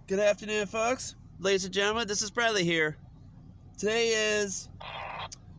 Good afternoon, folks. Ladies and gentlemen, this is Bradley here. Today is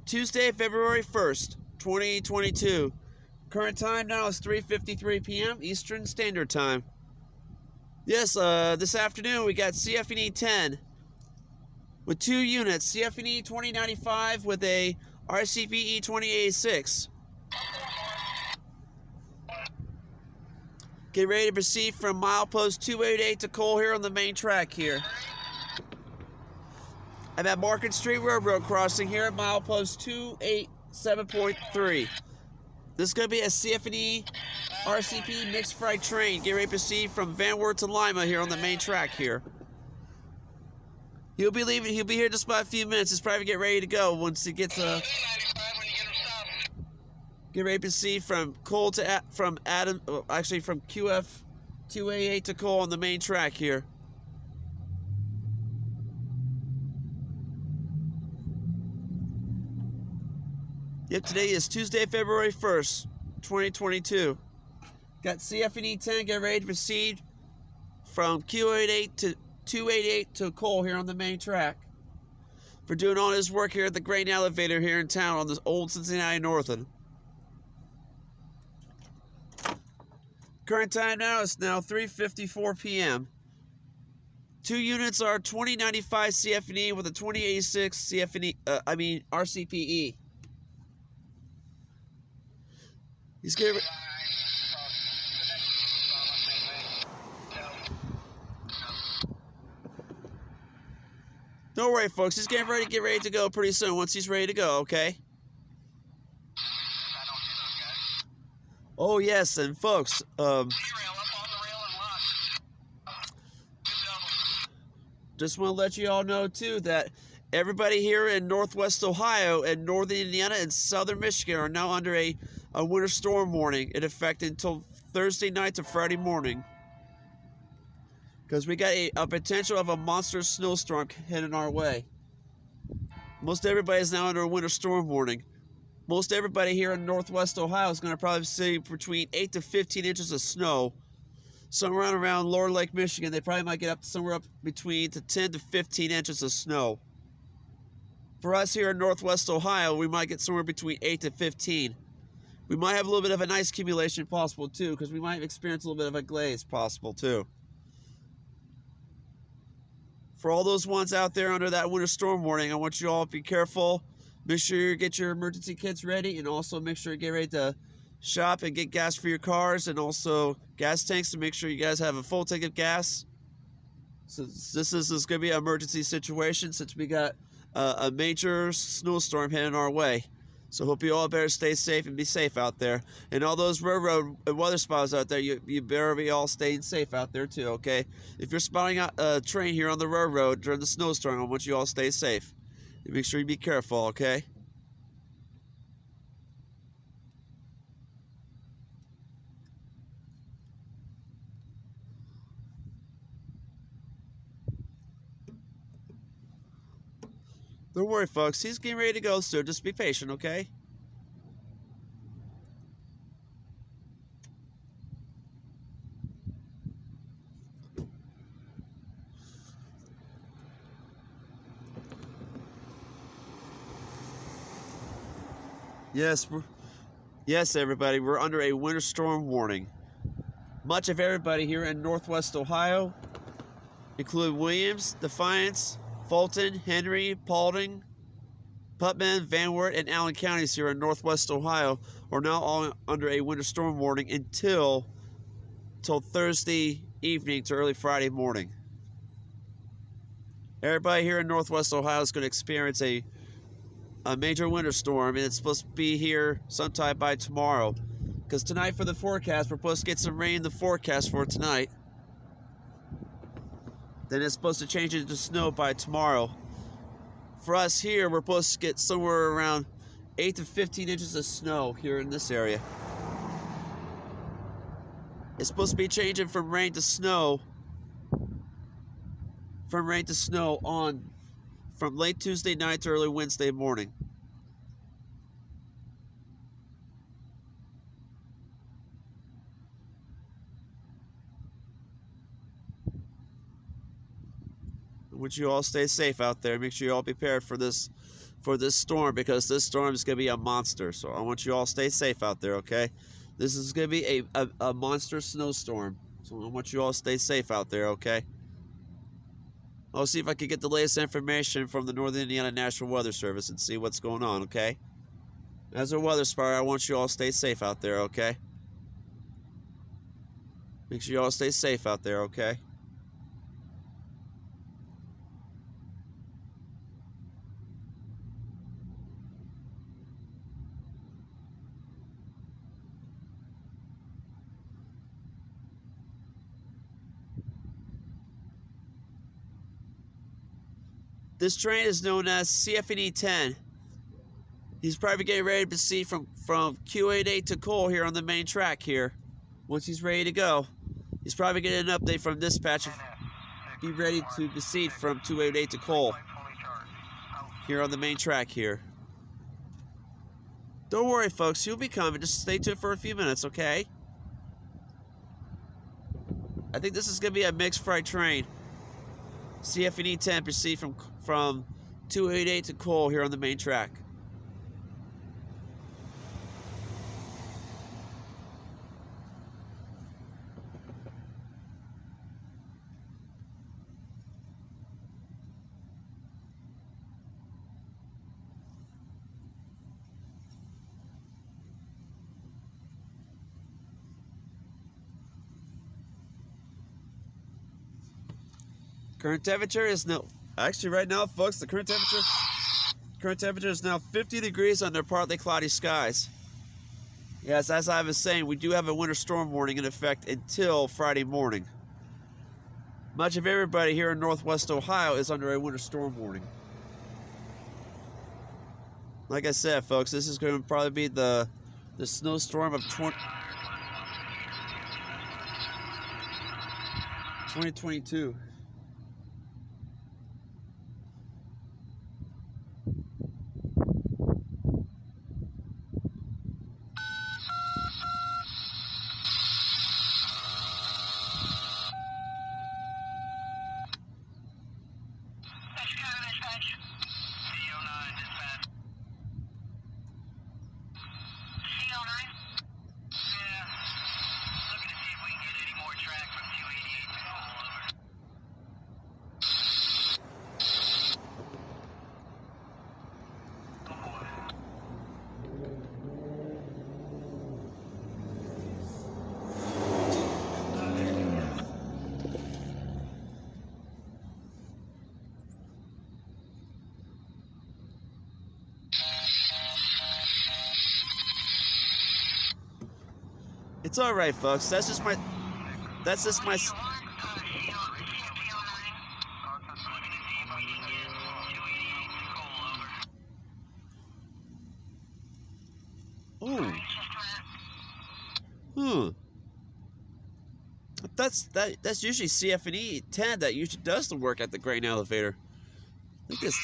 Tuesday, February 1st, 2022. Current time now is 3:53 p.m. Eastern Standard Time. Yes, this afternoon we got CFE-10 with 2 units, CFE 2095 with a RCPE 2086. Get ready to proceed from milepost 288 to Cole here on the main track here. I'm at Market Street Railroad crossing here at milepost 287.3. This is going to be a CFE RCP mixed freight train. Get ready to proceed from Wert to Lima here on the main track here. He'll be leaving. He'll be here just about a few minutes. He's probably get ready to go once he gets get ready to proceed from Cole to from QF 288 to Cole on the main track here. Yep, today is Tuesday, February 1st, 2022. Got CFE-10, get ready to proceed from Q88 to 288 to Cole here on the main track. For doing all his work here at the grain elevator here in town on this old Cincinnati Northern. Current time now is now 3:54 p.m. 2 units are 2095 CFE with a 2086 RCPE. He's getting. Don't worry, folks. He's getting ready to get ready to go pretty soon. Once he's ready to go, okay? Oh yes, and folks, just want to let you all know too that everybody here in Northwest Ohio and Northern Indiana and Southern Michigan are now under a winter storm warning in effect until Thursday night to Friday morning. Because we got a potential of a monstrous snowstorm heading our way. Most everybody is now under a winter storm warning. Most everybody here in Northwest Ohio is going to probably see between 8 to 15 inches of snow. Somewhere around Lower Lake Michigan, they probably might get up to somewhere up between 10 to 15 inches of snow. For us here in Northwest Ohio, we might get somewhere between 8 to 15. We might have a little bit of an ice accumulation possible too, because we might experience a little bit of a glaze possible too. For all those ones out there under that winter storm warning, I want you all to be careful. Make sure you get your emergency kits ready, and also make sure you get ready to shop and get gas for your cars, and also gas tanks to make sure you guys have a full tank of gas. So this is going to be an emergency situation since we got a major snowstorm heading our way. So hope you all better stay safe and be safe out there. And all those railroad and weather spotters out there, you better be all staying safe out there too, okay? If you're spotting out a train here on the railroad during the snowstorm, I want you all to stay safe. And make sure you be careful, okay? Don't worry, folks. He's getting ready to go, so just be patient, okay? Yes, everybody. We're under a winter storm warning. Much of everybody here in Northwest Ohio, including Williams, Defiance, Fulton, Henry, Paulding, Putman, Van Wert, and Allen counties here in Northwest Ohio are now all under a winter storm warning until Thursday evening to early Friday morning. Everybody here in Northwest Ohio is going to experience a major winter storm, and it's supposed to be here sometime by tomorrow. Because tonight for the forecast, we're supposed to get some rain in the forecast for tonight. Then it's supposed to change into snow by tomorrow. For us here, we're supposed to get somewhere around 8 to 15 inches of snow here in this area. It's supposed to be changing from rain to snow. From late Tuesday night to early Wednesday morning. want you all stay safe out there. Make sure you all be prepared for this storm, because this storm is going to be a monster. So I want you all stay safe out there, okay? This is going to be a monster snowstorm. So I want you all stay safe out there, okay? I'll see if I can get the latest information from the Northern Indiana National Weather Service and see what's going on, okay? As a weather spotter, I want you all stay safe out there, okay? Make sure you all stay safe out there, okay? This train is known as CFE-10. He's probably getting ready to proceed from Q88 to Cole here on the main track here. Once he's ready to go, he's probably getting an update from dispatch. Be ready to proceed from 288 to Cole here on the main track here. Don't worry, folks. He'll be coming. Just stay tuned for a few minutes, okay? I think this is going to be a mixed freight train. CFE-10 proceed from 288 to Cole here on the main track. Current temperature is now, actually right now, folks, the current temperature is now 50 degrees under partly cloudy skies. Yes, as I was saying, we do have a winter storm warning in effect until Friday morning. Much of everybody here in Northwest Ohio is under a winter storm warning. Like I said, folks, this is going to probably be the snowstorm of 2022. It's all right, folks. That's just my. Oh. That's usually CFE-10 that usually does the work at the grain elevator. Look at this.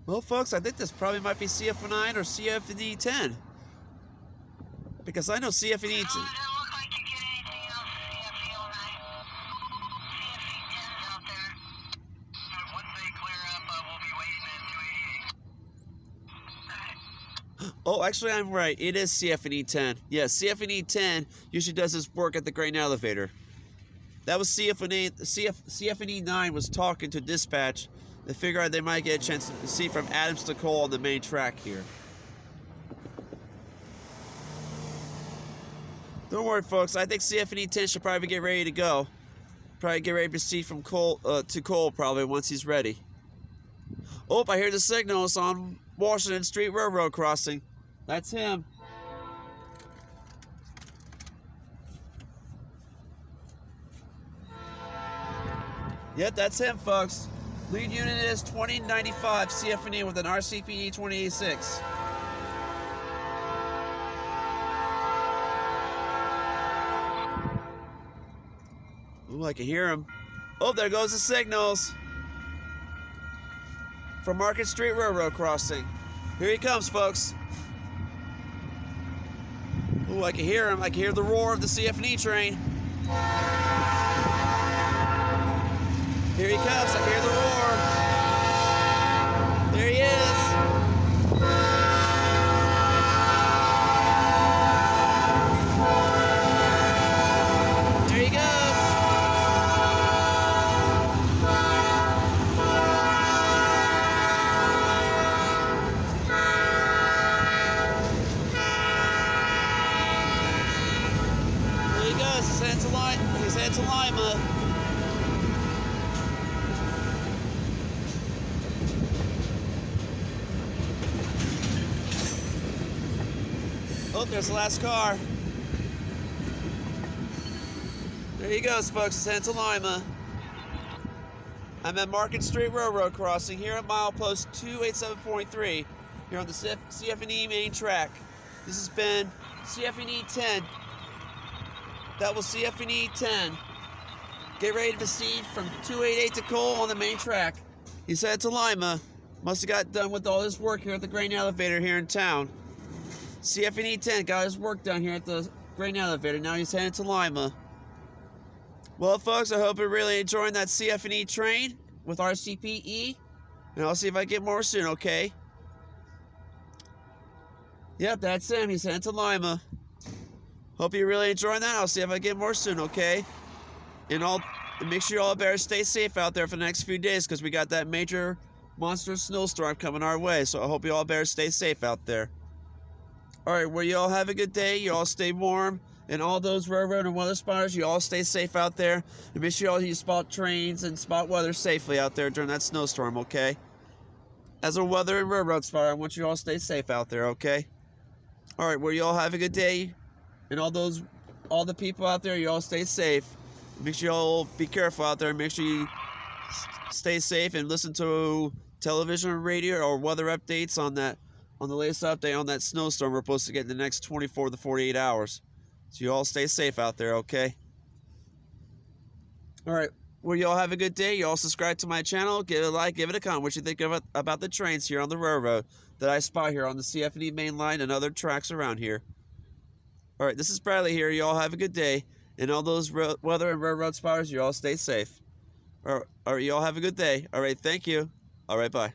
Well, folks, I think this probably might be CFE-9 or CFE-10. Because I know CFE-10. Oh, actually, I'm right. It is CFE-10. Yes, CFE-10 usually does this work at the grain elevator. That was CFE-9 was talking to dispatch. They figure out they might get a chance to see from Adams to Cole on the main track here. Don't worry, folks. I think CFE-10 should probably get ready to go. Probably get ready to proceed from Cole to Cole probably once he's ready. Oh, I hear the signals on Washington Street Railroad crossing. That's him. Yep, that's him, folks. Lead unit is 2095 CFE with an RCPE 2086. Ooh, I can hear him. Oh, there goes the signals. from Market Street Railroad crossing. Here he comes, folks. Ooh, I can hear him. I can hear the roar of the CFE train. Here he comes. I can hear the roar. There he is. There he goes. There he goes. He's heading to Lima. Oh, there's the last car. There he goes, folks. He's heading to Lima. I'm at Market Street Railroad crossing here at milepost 287.3 here on the CFE main track. This has been CFE-10. That was CFE-10. Get ready to proceed from 288 to Cole on the main track. He's headed to Lima. Must have got done with all his work here at the grain elevator here in town. CFE-10 got his work done here at the grain elevator. Now he's headed to Lima. Well, folks, I hope you're really enjoying that CFE train with RCPE. And I'll see if I get more soon, okay? Yep, that's him. He's headed to Lima. Hope you're really enjoying that. I'll see if I get more soon, okay? And make sure you all better stay safe out there for the next few days because we got that major monster snowstorm coming our way. So I hope you all better stay safe out there. All right, well, you all have a good day. You all stay warm. And all those railroad and weather spotters, you all stay safe out there. And make sure you spot trains and spot weather safely out there during that snowstorm, okay? As a weather and railroad spotter, I want you all to stay safe out there, okay? All right, well, you all have a good day. And all the people out there, you all stay safe. Make sure you all be careful out there. Make sure you stay safe and listen to television or radio or weather updates on the latest update on that snowstorm we're supposed to get in the next 24 to 48 hours. So you all stay safe out there, okay? All right. Well, you all have a good day. You all subscribe to my channel. Give it a like. Give it a comment. What you think about the trains here on the railroad that I spot here on the CFE main line and other tracks around here. All right. This is Bradley here. You all have a good day. And all those weather and railroad spotters, you all stay safe. All right. You all have a good day. All right. Thank you. All right. Bye.